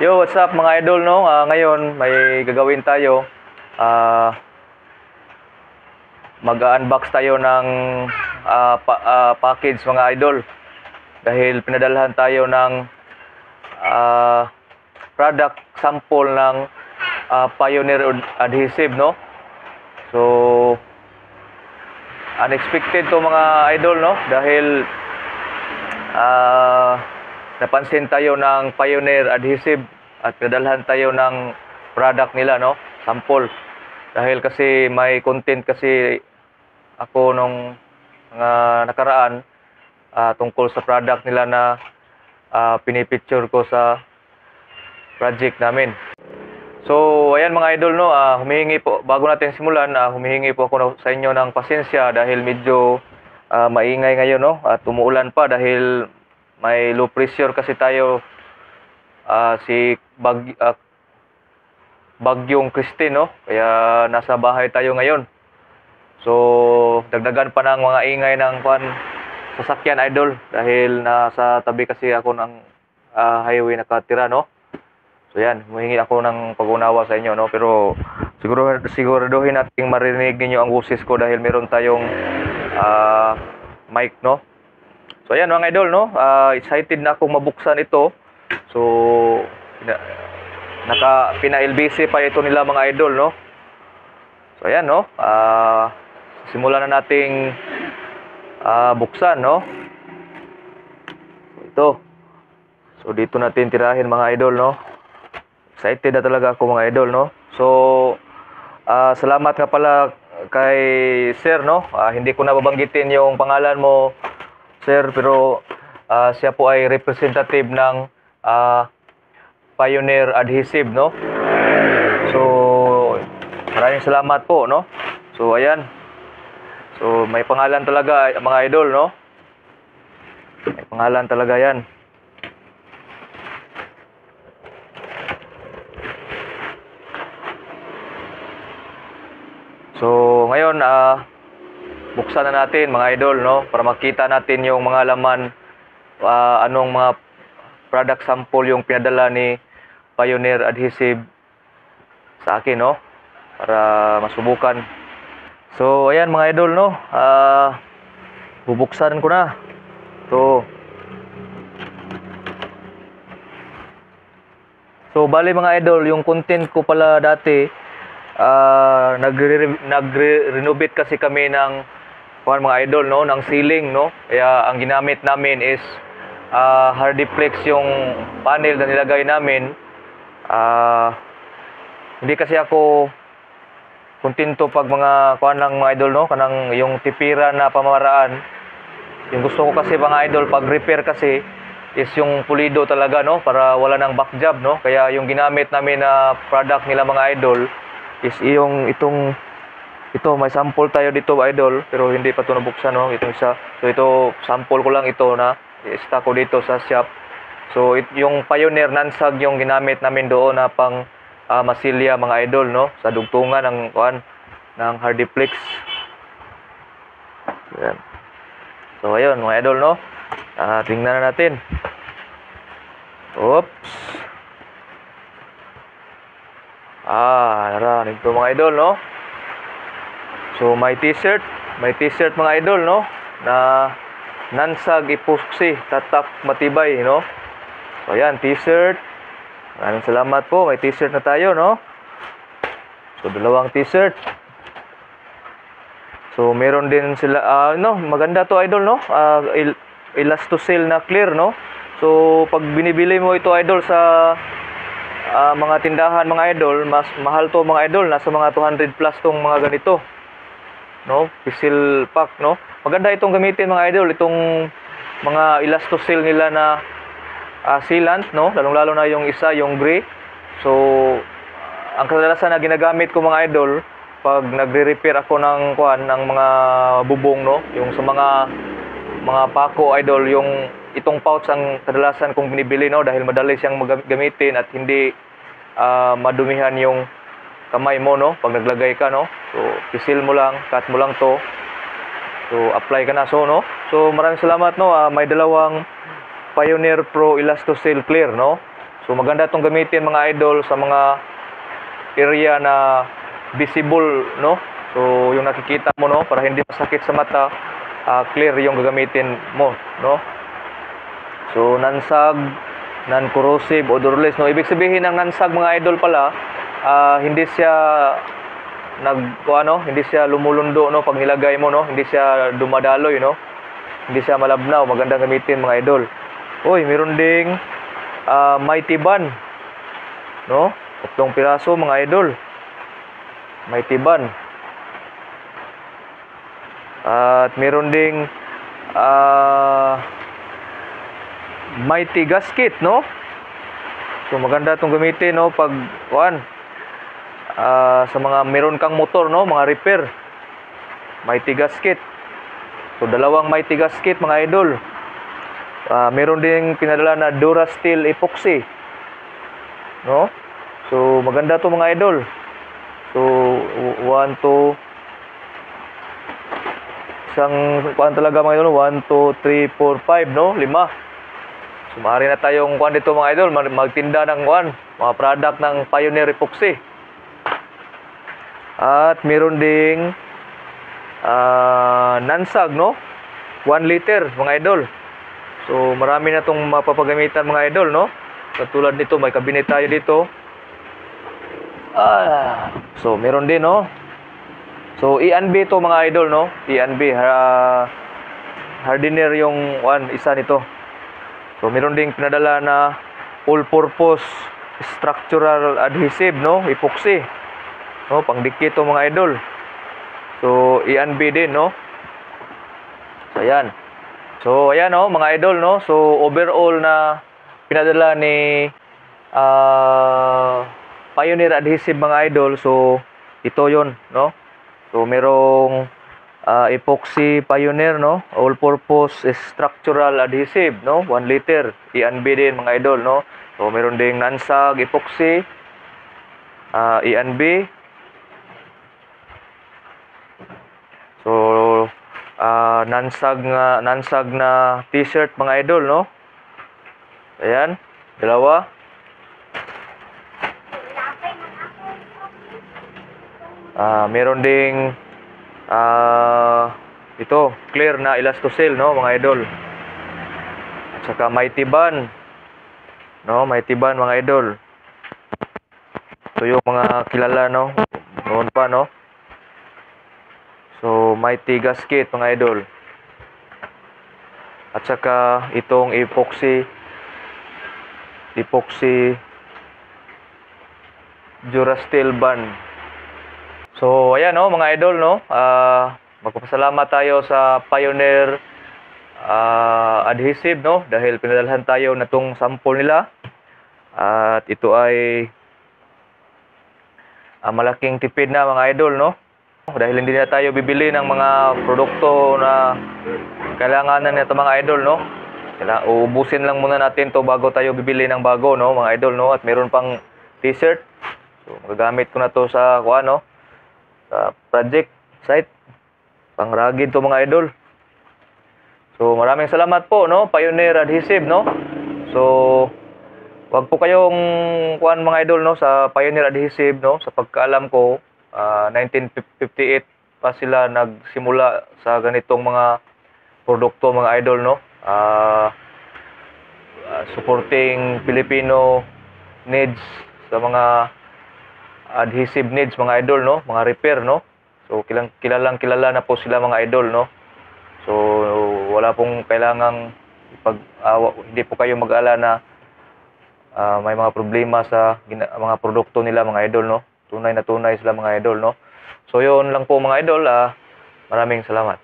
Yo, what's up mga idol, no? Ngayon, may gagawin tayo. Mag-unbox tayo ng package mga idol. Dahil pinadalhan tayo ng product sample ng Pioneer Adhesive, no? So, unexpected to mga idol, no? Dahil napansin tayo ng Pioneer Adhesive at pinadalhan tayo ng product nila, no? Sample. Dahil kasi may content kasi ako nung nakaraan tungkol sa product nila na pinipicture ko sa project namin. So, ayan mga idol, no, humihingi po, bago natin simulan, humihingi po ako sa inyo ng pasensya dahil medyo maingay ngayon, no, at umuulan pa dahil may low pressure kasi tayo, Bagyong Christine, no, kaya nasa bahay tayo ngayon. So, dagdagan pa ng mga ingay ng sasakyan idol dahil nasa tabi kasi ako ng highway nakatira, no. So yan, humingi ako ng pag-unawa sa inyo, no? Pero siguraduhin nating marinig ninyo ang boses ko dahil meron tayong mic, no? So ayan mga idol, no? Excited na akong mabuksan ito. So pina-LBC pa ito nila mga idol, no? So ayan, no? Simulan na nating buksan, no? Ito. So dito natin tirahin mga idol, no? Excited na talaga ako mga idol, no? So, salamat nga pala kay Sir, no? Hindi ko na babanggitin yung pangalan mo, Sir, pero siya po ay representative ng Pioneer Adhesive, no? So, maraming salamat po, no? So, ayan. So, may pangalan talaga mga idol, no? May pangalan talaga yan. So, ngayon, buksan na natin mga idol, no? Para makita natin yung mga laman, anong mga product sample yung pinadala ni Pioneer Adhesive sa akin, no? Para masubukan. So, ayan mga idol, no? Bubuksan ko na. So, bali mga idol, yung content ko pala dati, nagre-renovate kasi kami ng mga idol, no, ng ceiling, no. Kaya ang ginamit namin is Hardiplex yung panel na nilagay namin. Hindi kasi ako kontento pag mga ng mga idol, no, kanang yung tipira na pamamaraan. Yung gusto ko kasi mga idol pag repair kasi is yung pulido talaga, no, para wala nang back job, no. Kaya yung ginamit namin na product nila mga idol is ito may sample tayo dito idol pero hindi pa ito nabuksan, no, itong isa. So ito sample ko lang ito na i-stock ko dito sa shop. So yung Pioneer nansag yung ginamit namin doon na pang masilya mga idol, no, sa dugtungan ng Hardiplex. Ayan. So ayun mga idol, no, tingnan na natin. Oops. Ito mga idol, no. So may t-shirt mga idol, no, na nansag epoxy tatak matibay, no. So ayan, t-shirt. Maraming salamat po, may t-shirt na tayo, no. So dalawang t-shirt. So meron din sila no, maganda to idol, no. Elastocell na clear, no. So pag binibili mo ito idol sa mga tindahan mga idol, mas mahal to mga idol, nasa mga 200 plus tong mga ganito, no, pisil pack, no. Maganda itong gamitin mga idol, itong mga Elastocell nila na sealant, no, lalong-lalo na yung isa, yung gray. So ang kadalasan na ginagamit ko mga idol pag nagre-repair ako ng mga bubong, no, yung sa mga pako idol, yung itong pouch ang kadalasan kong binibili, no, dahil madali siyang gamitin at hindi madumihan yung kamay mo, no, pag naglagay ka, no. So pisil mo lang, cut mo lang to. So apply ka na, so no. So maraming salamat, no. May dalawang Pioneer Pro Elastocell Clear, no. So maganda itong gamitin mga idol sa mga area na visible, no? So yung nakikita mo, no, para hindi masakit sa mata, clear yung gagamitin mo, no? So nansag, non-corrosive, odorless, no? Ibig sabihin ng nansag mga idol pala, hindi siya hindi siya lumulundo, no, pag nilagay mo, no? Hindi siya dumadaloy, no? Hindi siya malabnaw. Magandang gamitin mga idol. Uy, meron ding Mighty Ban, no? 3 piraso mga idol. Mighty Ban. At meron ding Mighty Gasket, no? So maganda itong gamitin, no, pag sa mga meron kang motor, no, mga repair. Mighty Gasket. So 2 Mighty Gasket mga idol. Meron ding pinadala na Durasteel Epoxy, no? So maganda to mga idol. So 1, 2, isang talaga mga idol, 1, 2, 3, 4, 5, no? 5. So maaari na tayong dito mga idol, magtinda ng mga product ng Pioneer Epoxy. At meron ding nansag, no? 1 liter mga idol. So marami na itong mapapagamitan mga idol, no? Katulad nito, may cabinet tayo dito. So meron din, no? So E&B to mga idol, no? E&B, hardener yung isa nito. So meron ding pinadala na all-purpose structural adhesive, no? Epoxy, no? Pangdikit to mga idol. So E&B din, no? So ayan. So ayan, no, mga idol, no? So overall na pinadala ni Pioneer Adhesive mga idol. So ito 'yon, no? So merong Epoxy Pioneer, no? All-purpose structural adhesive, no? 1 liter. E&B din mga idol, no? So meron ding nansag Epoxy, E&B. So nansag na t-shirt mga idol, no? Ayan, 2. Meron ding ito, clear na Elastosil, no, mga idol. At saka Mighty Ban, no? Mighty Ban mga idol. Ito yung mga kilala, no? Noon pa, no? So Mighty Gasket mga idol. At saka itong Epoxy Durasteel Ban. So ayan, no, mga idol, no? Magpapasalamat tayo sa Pioneer Adhesive, no? Dahil pinadalhan tayo na tong sample nila. At ito ay malaking tipid na mga idol, no? Dahil hindi na tayo bibili ng mga produkto na kailanganan nito mga idol, no? Uubusin lang muna natin to bago tayo bibili ng bago, no, mga idol, no? At meron pang t-shirt. So magagamit ko na to sa no? Sa project site. Pang rugged to mga idol. So maraming salamat po, no, Pioneer Adhesive, no? So wag po kayong mga idol, no, sa Pioneer Adhesive, no? Sa pagkaalam ko, 1958 pa sila nagsimula sa ganitong mga produkto mga idol, no? Supporting Filipino needs sa mga adhesive needs mga idol, no? Mga repair, no? So kilala na po sila mga idol, no? So wala pong kailangang hindi po kayo mag-alala na may mga problema sa mga produkto nila mga idol, no? Tunay na tunay sila mga idol, no? So yun lang po mga idol. Maraming salamat.